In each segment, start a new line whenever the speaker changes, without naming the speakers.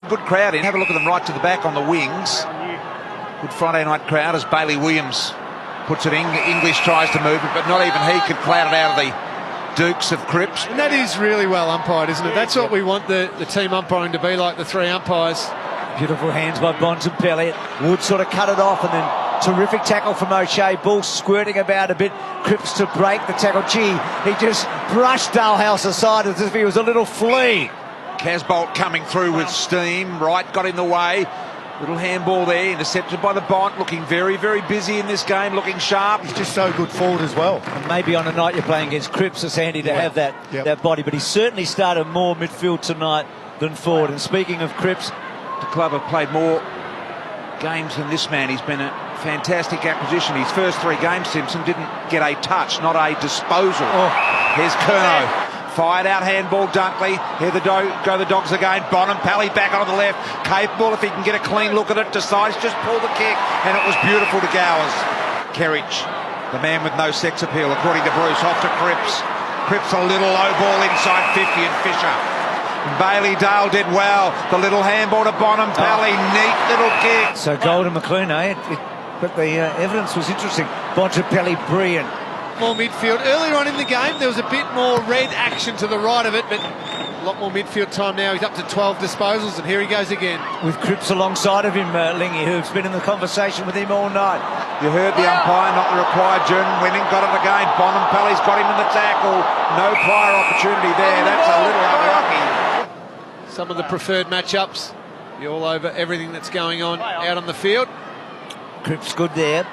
Good crowd in. Have a look at them right to the back on the wings. Good Friday night crowd as Bailey Williams puts it in. English tries to move it, but not even he could cloud it out of the Dukes of Cripps.
And that is really well umpired, isn't it? That's what we want the team umpiring to be like, the three umpires.
Beautiful hands by Bont and Pelly. Wood sort of cut it off, and then terrific tackle from O'Shea. Ball squirting about a bit. Cripps to break the tackle. Gee, he just brushed Dalhouse aside as if he was a little flea.
Casbolt coming through with steam. Wright got in the way. Little handball there, intercepted by the Bont, looking very, very busy in this game, looking sharp.
He's just so good forward as well.
And maybe on a night you're playing against Cripps, it's handy to have that body, but he certainly started more midfield tonight than forward. And speaking of Cripps,
the club have played more games than this man. He's been a fantastic acquisition. His first 3 games, Simpson didn't get a touch, not a disposal. Here's Curnow. Fired out handball, Dunkley. Here go the Dogs again. Bontempelli back on the left. Capable, if he can get a clean look at it, decides just pull the kick. And it was beautiful to Gowers. Kerridge, the man with no sex appeal, according to Bruce, off to Cripps. Cripps a little low ball inside 50 and Fisher. Bailey Dale did well. The little handball to Bontempelli. Neat little kick.
So Golden McLean, but the evidence was interesting. Bontempelli, brilliant.
More midfield. Earlier on in the game, there was a bit more red action to the right of it, but a lot more midfield time now. He's up to 12 disposals, and here he goes again.
With Cripps alongside of him, Lingy, who's been in the conversation with him all night.
You heard the umpire, not the required. Jordan winning, got it again. Bontempelli's got him in the tackle. No prior opportunity there. That's a little unlucky.
Some of the preferred matchups. You're all over everything that's going on out on the field.
Cripps good there.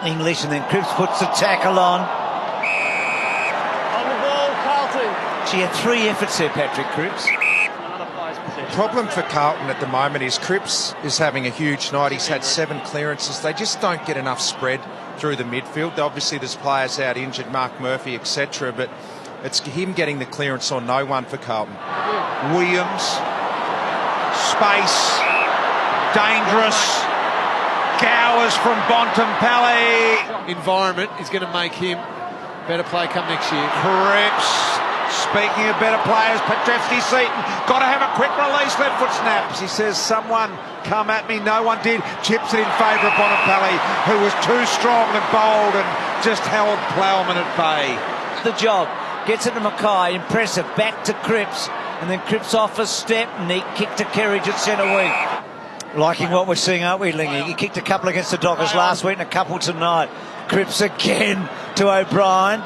English, and then Cripps puts the tackle on. She had 3 efforts there, Patrick Cripps.
The problem for Carlton at the moment is Cripps is having a huge night. He's had 7 clearances. They just don't get enough spread through the midfield. Obviously, there's players out injured, Mark Murphy, etc. But it's him getting the clearance on no one for Carlton.
Williams, space, dangerous. Gowers from Bontempelli.
Environment is going to make him better play come next year.
Cripps. Speaking of better players, Petrevsky-Seaton got to have a quick release, left foot snaps. He says, someone come at me, no one did. Chips it in favour of Bontempelli, who was too strong and bold and just held Plowman at bay.
The job, gets it to Mackay, impressive, back to Cripps, and then Cripps off a step, neat kick to Kerridge at centre wing. Liking what we're seeing, aren't we, Lingy? He kicked a couple against the Dockers last week and a couple tonight. Cripps again to O'Brien.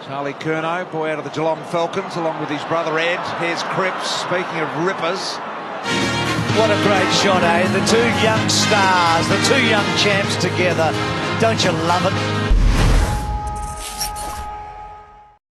Charlie Curnow, boy out of the Geelong Falcons, along with his brother Ed. Here's Cripps, speaking of rippers.
What a great shot, eh? The 2 young stars, the 2 young champs together. Don't you love it?